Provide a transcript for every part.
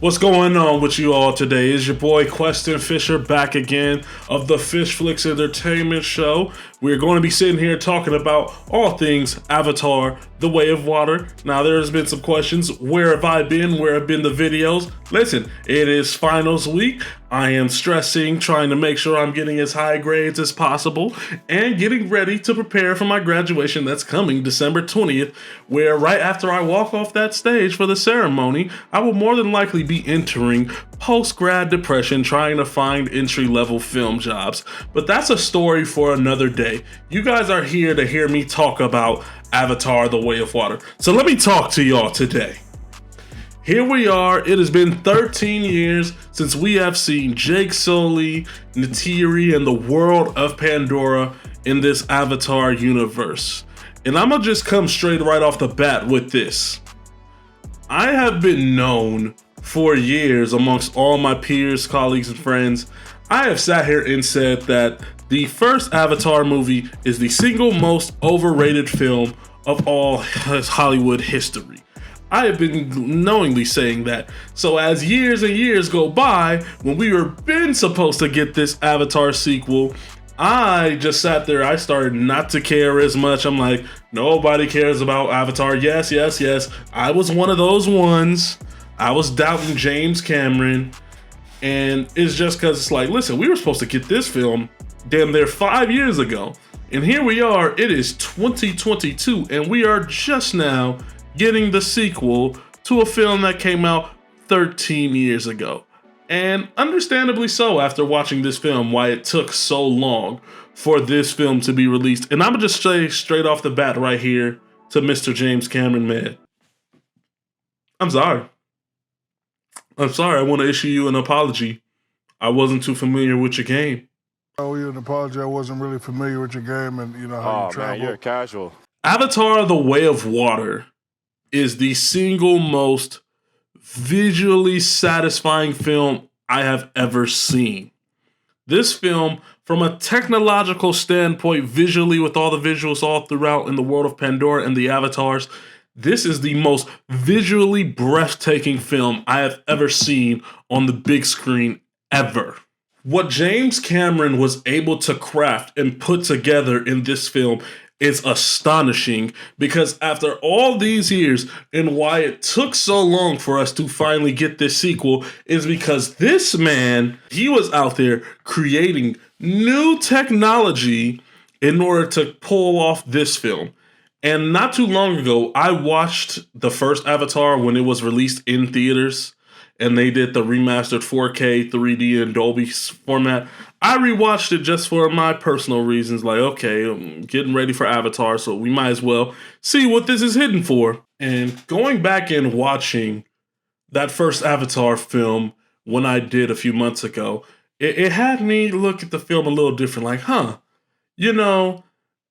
What's going on with you all today? Is your boy Queston Fisher back again of the Fish Flicks Entertainment Show. We're going to be sitting here talking about all things Avatar, The Way of Water. Now, there's been some questions. Where have I been? Where have been the videos? Listen, it is finals week. I am stressing, trying to make sure I'm getting as high grades as possible, and getting ready to prepare for my graduation that's coming December 20th, where right after I walk off that stage for the ceremony, I will more than likely be entering post-grad depression trying to find entry-level film jobs. But that's a story for another day. You guys are here to hear me talk about Avatar: The Way of Water. So let me talk to y'all today. Here we are. It has been 13 years since we have seen Jake, Zoe, Neteyri, and the world of Pandora in this Avatar universe. And I'm gonna just come straight right off the bat with this. I have been known for years amongst all my peers, colleagues, and friends. I have sat here and said that the first Avatar movie is the single most overrated film of all Hollywood history. I have been knowingly saying that. So as years and years go by, when we were supposed to get this Avatar sequel, I just sat there. I started not to care as much. I'm like, nobody cares about Avatar. Yes. I was one of those ones. I was doubting James Cameron. And it's just because it's like, listen, we were supposed to get this film damn near 5 years ago. And here we are. It is 2022. And we are just now getting the sequel to a film that came out 13 years ago. And understandably so, after watching this film, why it took so long for this film to be released. And I'm gonna just say straight off the bat right here to Mr. James Cameron, man, I'm sorry. I want to issue you an apology. I wasn't too familiar with your game. I owe you an apology. I wasn't really familiar with your game and how you travel. Man, you're casual. Avatar: The Way of Water is the single most visually satisfying film I have ever seen. This film, from a technological standpoint, visually with all the visuals all throughout in the world of Pandora and the avatars, this is the most visually breathtaking film I have ever seen on the big screen ever. What James Cameron was able to craft and put together in this film is astonishing, because after all these years, and why it took so long for us to finally get this sequel, is because this man, he was out there creating new technology in order to pull off this film. And not too long ago, I watched the first Avatar when it was released in theaters, and they did the remastered 4K, 3D, and Dolby format. I rewatched it just for my personal reasons, like, okay, I'm getting ready for Avatar, so we might as well see what this is hidden for. And going back and watching that first Avatar film when I did a few months ago, it had me look at the film a little different, like,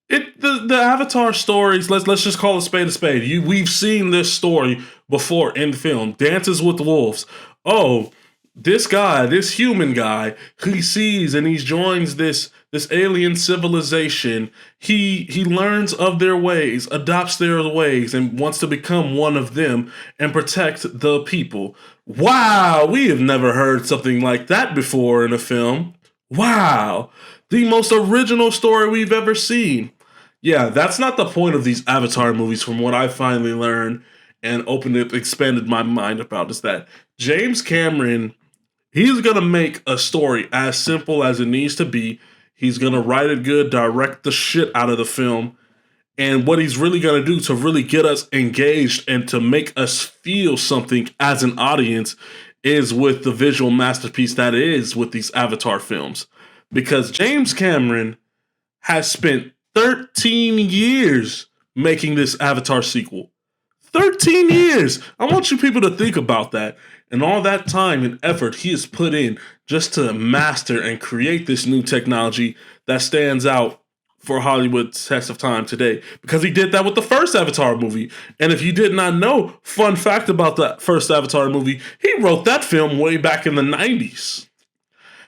the Avatar stories, let's just call a spade a spade. We've seen this story before in film. Dances with Wolves. Oh, this guy, this human guy, he sees and he joins this alien civilization. He learns of their ways, adopts their ways, and wants to become one of them and protect the people. Wow, we have never heard something like that before in a film. Wow, the most original story we've ever seen. Yeah, that's not the point of these Avatar movies, from what I finally learned and expanded my mind about, is that James Cameron, he's going to make a story as simple as it needs to be. He's going to write it good, direct the shit out of the film. And what he's really going to do to really get us engaged and to make us feel something as an audience is with the visual masterpiece that is with these Avatar films. Because James Cameron has spent 13 years making this Avatar sequel. 13 years! I want you people to think about that. And all that time and effort he has put in just to master and create this new technology that stands out for Hollywood's test of time today. Because he did that with the first Avatar movie. And if you did not know, fun fact about that first Avatar movie, he wrote that film way back in the 90s.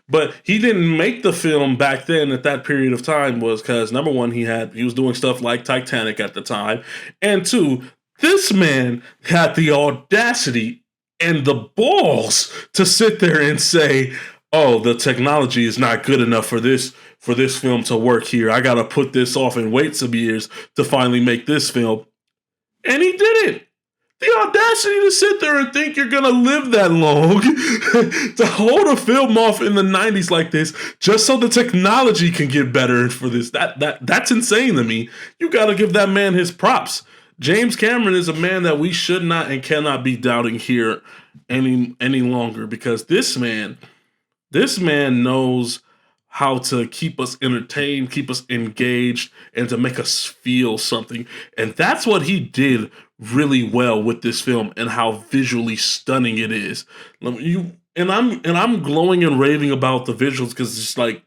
But he didn't make the film back then at that period of time was because, number one, he was doing stuff like Titanic at the time. And two, this man had the audacity and the balls to sit there and say, "Oh, the technology is not good enough for this film to work here. I got to put this off and wait some years to finally make this film." And he did it. The audacity to sit there and think you're gonna live that long, to hold a film off in the 90s like this, just so the technology can get better for this. That's insane to me. You gotta give that man his props. James Cameron is a man that we should not and cannot be doubting here any longer, because this man knows how to keep us entertained, keep us engaged, and to make us feel something. And that's what he did really well with this film, and how visually stunning it is. I'm glowing and raving about the visuals, because it's like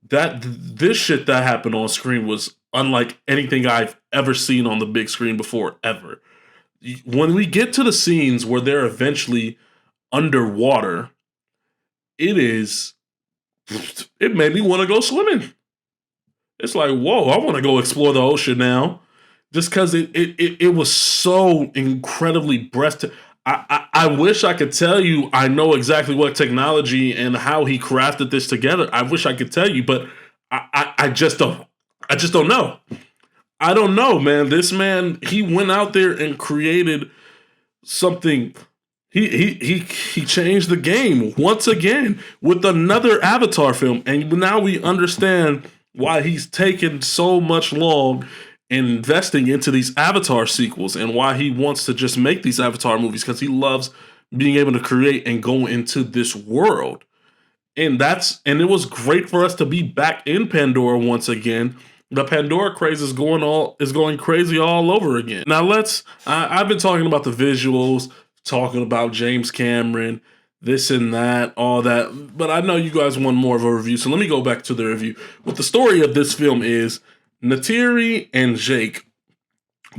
this shit that happened on screen was unlike anything I've ever seen on the big screen before, ever. When we get to the scenes where they're eventually underwater, it made me want to go swimming. It's like, whoa, I want to go explore the ocean now. Just because it was so incredibly breathtaking. I wish I could tell you I know exactly what technology and how he crafted this together. I wish I could tell you, but I just don't. I just don't know. I don't know, man. This man, he went out there and created something. He changed the game once again with another Avatar film, and now we understand why he's taken so much long investing into these Avatar sequels, and why he wants to just make these Avatar movies, because he loves being able to create and go into this world. And it was great for us to be back in Pandora once again. The Pandora craze is going crazy all over again. Now I've been talking about the visuals, talking about James Cameron, this and that, all that, but I know you guys want more of a review, so let me go back to the review. What the story of this film is, Neteyri and Jake,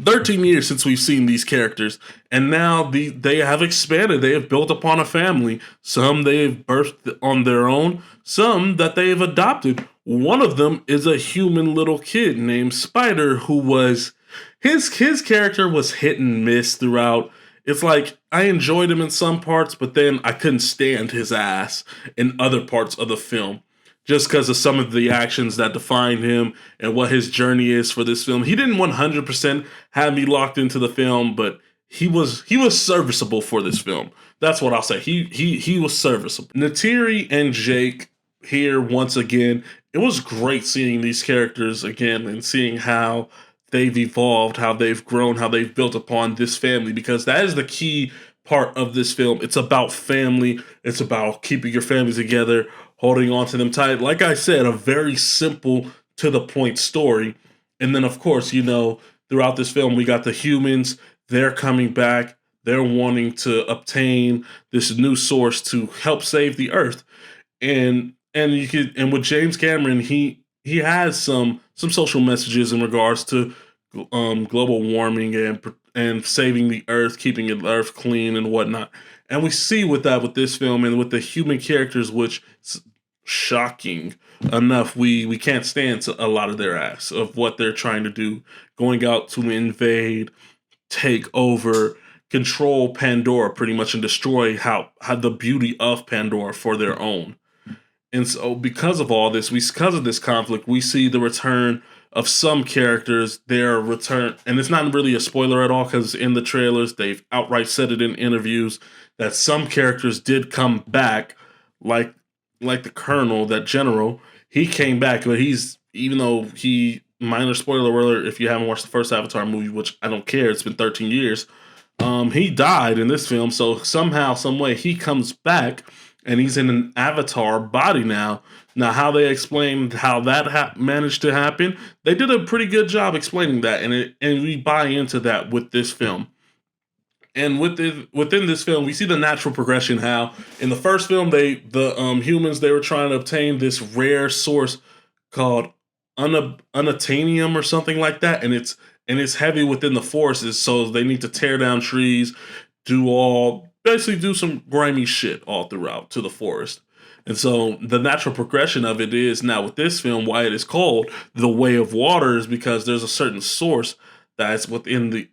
13 years since we've seen these characters, and now they have expanded. They have built upon a family. Some they've birthed on their own, some that they've adopted. One of them is a human little kid named Spider, who was his character was hit and miss throughout. It's like I enjoyed him in some parts, but then I couldn't stand his ass in other parts of the film, just because of some of the actions that define him and what his journey is for this film. He didn't 100% have me locked into the film, but he was serviceable for this film. That's what I'll say. He was serviceable. Neteyri and Jake here once again. It was great seeing these characters again and seeing how they've evolved, how they've grown, how they've built upon this family, because that is the key part of this film. It's about family. It's about keeping your family together, holding on to them tight. Like I said, a very simple, to the point story. And then, of course, throughout this film, we got the humans. They're coming back. They're wanting to obtain this new source to help save the Earth. And with James Cameron, he has some social messages in regards to global warming and saving the Earth, keeping the Earth clean and whatnot. And we see with this film and with the human characters, which is shocking enough, we can't stand a lot of their ass of what they're trying to do, going out to invade, take over, control Pandora pretty much, and destroy how the beauty of Pandora for their own. And so because of all this, because of this conflict, we see the return of some characters, their return, and it's not really a spoiler at all, because in the trailers, they've outright said it in interviews, that some characters did come back, like the Colonel, that General. He came back, but even though minor spoiler alert if you haven't watched the first Avatar movie, which I don't care, it's been 13 years, he died in this film, so somehow, some way, he comes back, and he's in an Avatar body now. Now, how they explained how that managed to happen, they did a pretty good job explaining that, and we buy into that with this film. And within this film, we see the natural progression. How in the first film, the humans, they were trying to obtain this rare source called unobtainium or something like that, and it's heavy within the forests, so they need to tear down trees, basically do some grimy shit all throughout to the forest. And so the natural progression of it is now with this film, why it is called The Way of Water, is because there's a certain source that's within the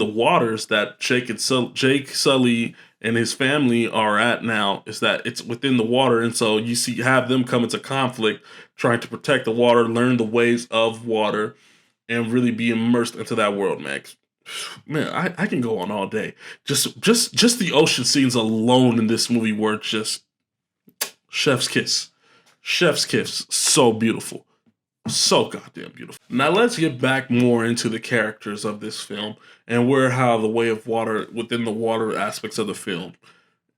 waters that Jake, Sully, and his family are at now is that it's within the water, and so have them come into conflict, trying to protect the water, learn the ways of water, and really be immersed into that world, Max. Man, I can go on all day. Just the ocean scenes alone in this movie were just chef's kiss. Chef's kiss. So beautiful. So goddamn beautiful. Now let's get back more into the characters of this film and how the way of water within the water aspects of the film.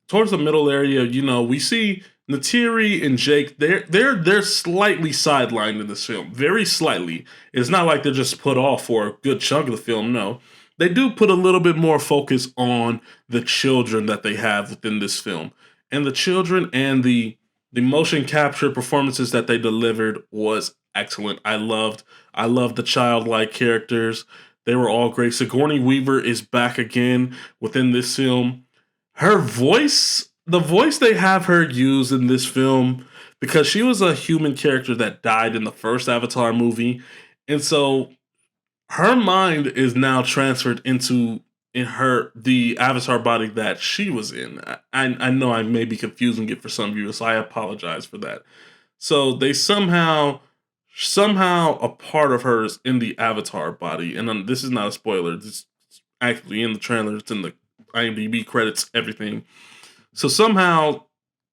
Towards the middle area, we see Neteyri and Jake. They're slightly sidelined in this film, very slightly. It's not like they're just put off for a good chunk of the film. No, they do put a little bit more focus on the children that they have within this film, and the children and the motion capture performances that they delivered was excellent. I loved the childlike characters. They were all great. Sigourney Weaver is back again within this film. Her voice, the voice they have her use in this film, because she was a human character that died in the first Avatar movie, and so her mind is now transferred into the Avatar body that she was in. I know I may be confusing it for some viewers, so I apologize for that. So they somehow a part of her is in the Avatar body, and this is not a spoiler. This is actually in the trailer. It's in the IMDb credits, everything. So somehow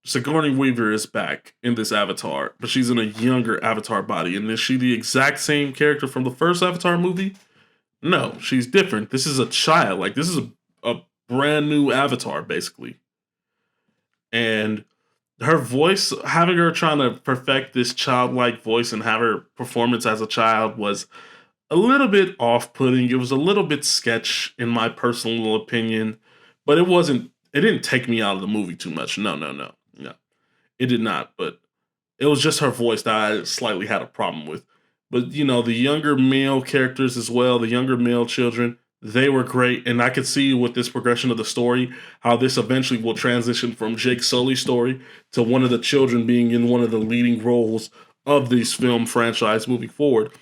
Sigourney Weaver is back in this Avatar, but she's in a younger Avatar body. And is she the exact same character from the first Avatar movie? No, she's different. This is a child. Like, this is a brand new Avatar, basically. And her voice, having her trying to perfect this childlike voice and have her performance as a child was a little bit off-putting. It was a little bit sketch, in my personal opinion, but it didn't take me out of the movie too much. No. It did not, but it was just her voice that I slightly had a problem with. But, the younger male characters as well, the younger male children, they were great. And I could see with this progression of the story, how this eventually will transition from Jake Sully's story to one of the children being in one of the leading roles of this film franchise moving forward.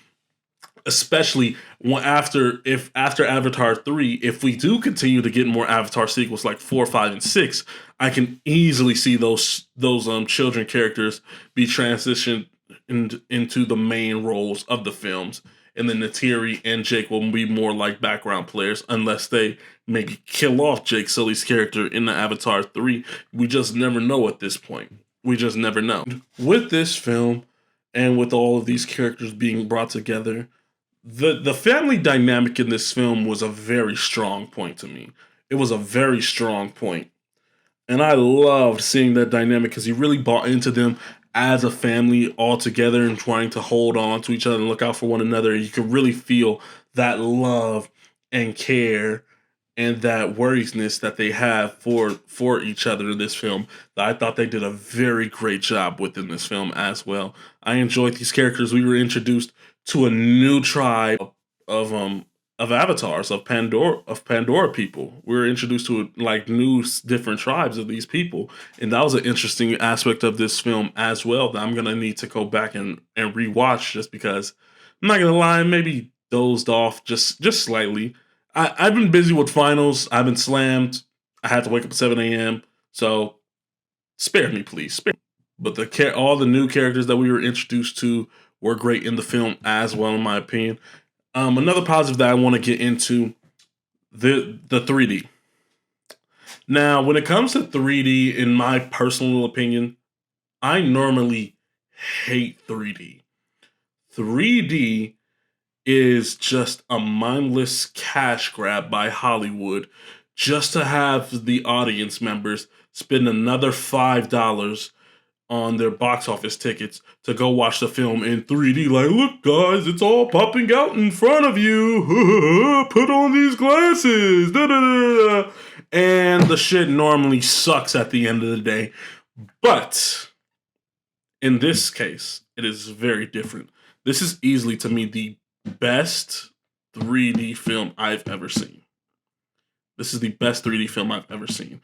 Especially after Avatar 3, if we do continue to get more Avatar sequels like 4, 5, and 6, I can easily see those children characters be transitioned into the main roles of the films. And then Neteyri and Jake will be more like background players, unless they maybe kill off Jake Sully's character in the Avatar 3. We just never know at this point. We just never know. With this film, and with all of these characters being brought together, the family dynamic in this film was a very strong point to me. It was a very strong point. And I loved seeing that dynamic because you really bought into them as a family all together and trying to hold on to each other and look out for one another. You could really feel that love and care and that worrisome that they have for each other in this film. I thought they did a very great job within this film as well. I enjoyed these characters. We were introduced to a new tribe of avatars, of Pandora people. We were introduced to new different tribes of these people, and that was an interesting aspect of this film as well that I'm gonna need to go back and rewatch, just because I'm not gonna lie, maybe dozed off just slightly. I've been busy with finals. I've been slammed. I had to wake up at 7 a.m. So spare me, please. Spare me. But all the new characters that we were introduced to were great in the film as well, in my opinion. Another positive that I want to get into, the 3D. Now, when it comes to 3D, in my personal opinion, I normally hate 3D. 3D is just a mindless cash grab by Hollywood just to have the audience members spend another $5 on their box office tickets to go watch the film in 3D. Like, look, guys, it's all popping out in front of you. Put on these glasses. Da-da-da-da. And the shit normally sucks at the end of the day. But in this case, it is very different. This is easily, to me, the best 3D film I've ever seen. This is the best 3D film I've ever seen.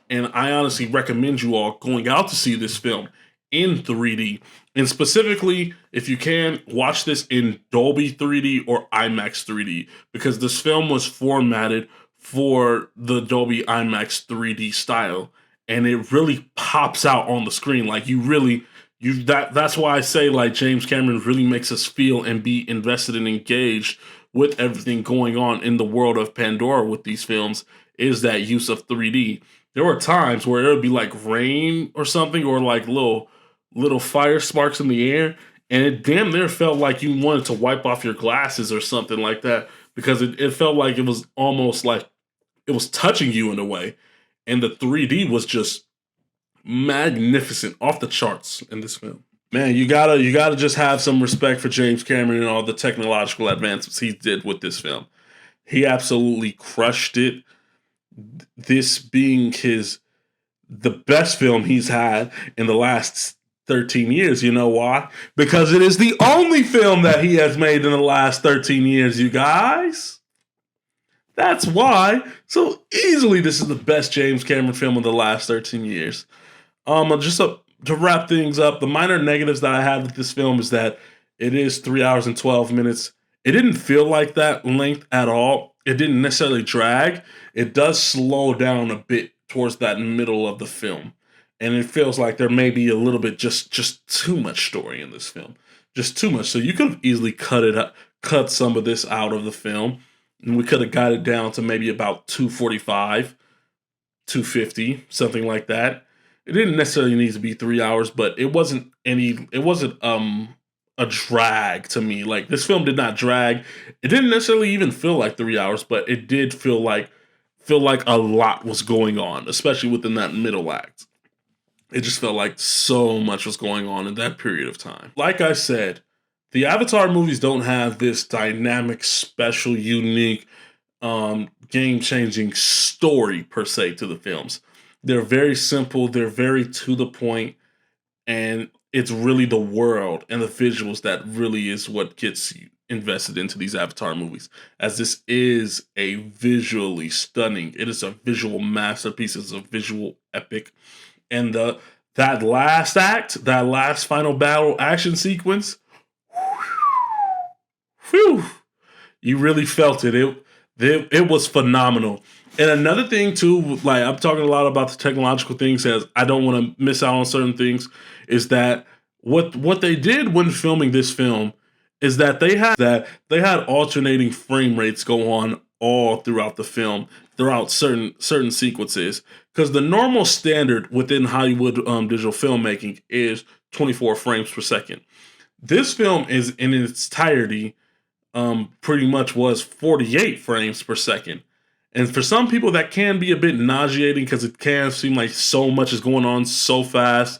And I honestly recommend you all going out to see this film in 3D. And specifically, if you can, watch this in Dolby 3D or IMAX 3D. Because this film was formatted for the Dolby IMAX 3D style, and it really pops out on the screen. Like that's why I say like James Cameron really makes us feel and be invested and engaged with everything going on in the world of Pandora with these films, is that use of 3D. There were times where it would be like rain or something, or like little fire sparks in the air, and it damn near felt like you wanted to wipe off your glasses or something like that, because it felt like it was almost like it was touching you in a way. And the 3D was just magnificent, off the charts in this film. Man, you gotta just have some respect for James Cameron and all the technological advancements he did with this film. He absolutely crushed it. This being the best film he's had in the last 13 years. You know why? Because it is the only film that he has made in the last 13 years, you guys. That's why. So easily this is the best James Cameron film of the last 13 years. To wrap things up, the minor negatives that I have with this film is that it is 3 hours and 12 minutes. It didn't feel like that length at all. It didn't necessarily drag. It does slow down a bit towards that middle of the film. And it feels like there may be a little bit just too much story in this film. Just too much. So you could have easily cut some of this out of the film. And we could have got it down to maybe about 245, 250, something like that. It didn't necessarily need to be 3 hours, but it wasn't a drag to me. Like, this film did not drag. It didn't necessarily even feel like 3 hours, but it did feel like a lot was going on, especially within that middle act. It just felt like so much was going on in that period of time. Like I said, the Avatar movies don't have this dynamic, special, unique, game-changing story per se to the films. They're very simple, they're very to the point, and it's really the world and the visuals that really is what gets you invested into these Avatar movies, as this is a visually stunning, it is a visual masterpiece, it's a visual epic. And that last act, that last final battle action sequence, whew, you really felt it. It was phenomenal. And another thing too, like, I'm talking a lot about the technological things, as I don't want to miss out on certain things, is that what they did when filming this film is that they had alternating frame rates go on all throughout the film, throughout certain sequences, because the normal standard within Hollywood digital filmmaking is 24 frames per second. This film is in its entirety pretty much was 48 frames per second. And for some people that can be a bit nauseating, because it can seem like so much is going on so fast,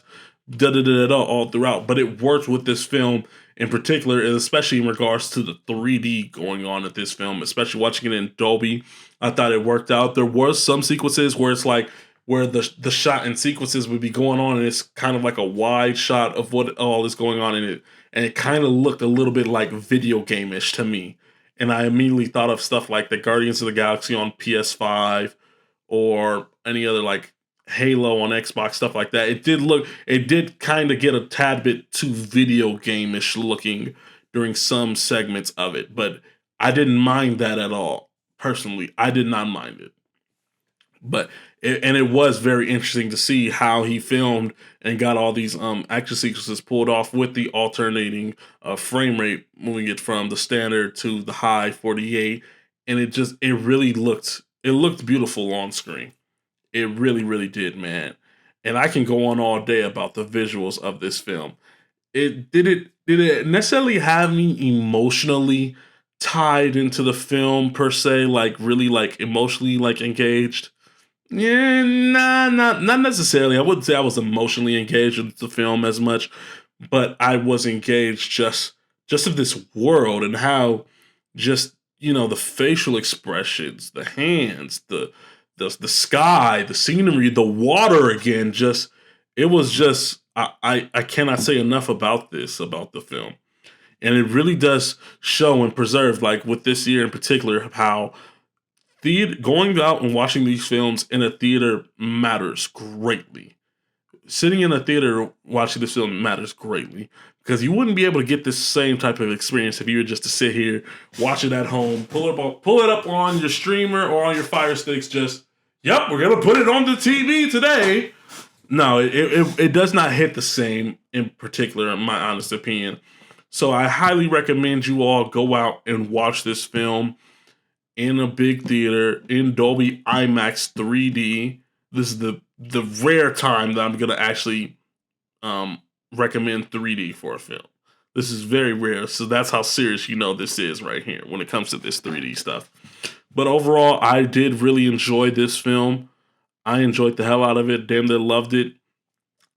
all throughout. But it worked with this film in particular, and especially in regards to the 3D going on at this film, especially watching it in Dolby. I thought it worked out. There was some sequences where it's like, where the shot and sequences would be going on, and it's kind of like a wide shot of what all is going on in it. And it kind of looked a little bit like video game-ish to me. And I immediately thought of stuff like the Guardians of the Galaxy on PS5, or any other like Halo on Xbox, stuff like that. It did kind of get a tad bit too video game-ish looking during some segments of it. But I didn't mind that at all. Personally, I did not mind it. But it was very interesting to see how he filmed and got all these action sequences pulled off with the alternating frame rate, moving it from the standard to the high 48, and it really looked beautiful on screen. It really, really did, man. And I can go on all day about the visuals of this film. Did it necessarily have me emotionally tied into the film per se, like really like emotionally like engaged? Yeah, not necessarily. I wouldn't say I was emotionally engaged with the film as much, but I was engaged just of this world, and how just, the facial expressions, the hands, the sky, the scenery, the water again, I cannot say enough about the film. And it really does show and preserve, like with this year in particular, how going out and watching these films in a theater matters greatly. sitting in a theater watching this film matters greatly, because you wouldn't be able to get this same type of experience if you were just to sit here, watch it at home, pull it up on your streamer or on your Fire Sticks. Just, yep, we're gonna put it on the TV today. No, it does not hit the same in particular, in my honest opinion. So I highly recommend you all go out and watch this film in a big theater in Dolby IMAX 3D. This is the rare time that I'm gonna actually recommend 3D for a film. This is very rare, so that's how serious this is right here when it comes to this 3D stuff. But overall, I did really enjoy this film. I enjoyed the hell out of it. Damn near loved it.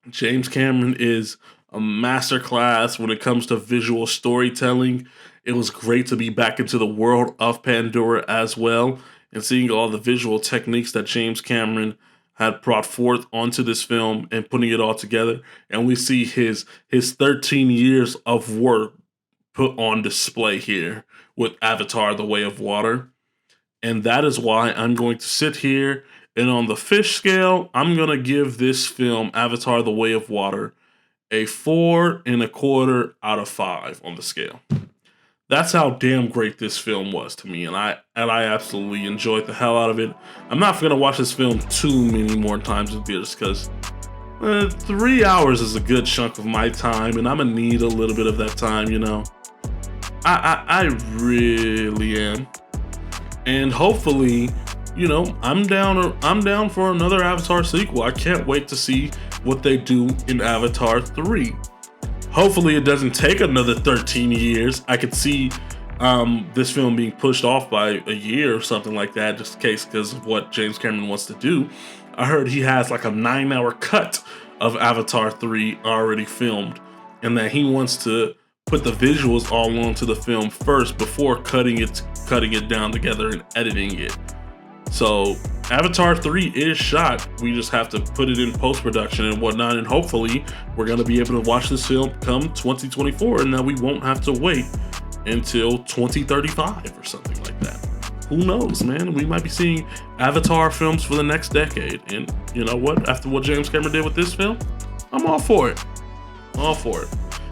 James Cameron is a masterclass when it comes to visual storytelling. It was great to be back into the world of Pandora as well, and seeing all the visual techniques that James Cameron had brought forth onto this film and putting it all together. And we see his 13 years of work put on display here with Avatar: The Way of Water. And that is why I'm going to sit here, and on the fish scale, I'm going to give this film, Avatar: The Way of Water, a 4.25 out of 5 on the scale. That's how damn great this film was to me, and I absolutely enjoyed the hell out of it. I'm not going to watch this film too many more times in theaters, because 3 hours is a good chunk of my time, and I'm going to need a little bit of that time, I really am. And hopefully, I'm down for another Avatar sequel. I can't wait to see what they do in Avatar 3. Hopefully it doesn't take another 13 years. I could see this film being pushed off by a year or something like that, just in case, because of what James Cameron wants to do. I heard he has like a 9-hour cut of Avatar 3 already filmed, and that he wants to put the visuals all onto the film first before cutting it down together and editing it. So Avatar 3 is shot. We just have to put it in post-production and whatnot, and hopefully we're going to be able to watch this film come 2024, and that we won't have to wait until 2035 or something like that. Who knows, man? We might be seeing Avatar films for the next decade, and you know what? After what James Cameron did with this film, I'm all for it. All for it.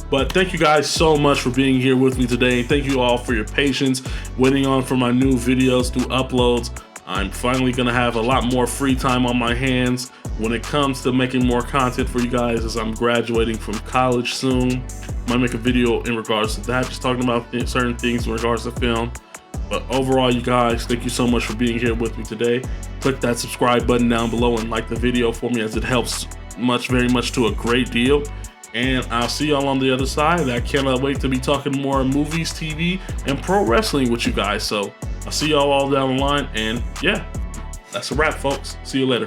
But thank you guys so much for being here with me today. Thank you all for your patience, waiting on for my new videos, new uploads. I'm finally going to have a lot more free time on my hands when it comes to making more content for you guys, as I'm graduating from college soon. Might make a video in regards to that, just talking about certain things in regards to film. But overall, you guys, thank you so much for being here with me today. Click that subscribe button down below and like the video for me, as it helps very much to a great deal. And I'll see y'all on the other side. I cannot wait to be talking more movies, TV, and pro wrestling with you guys. So I'll see y'all all down the line. And yeah, that's a wrap, folks. See you later.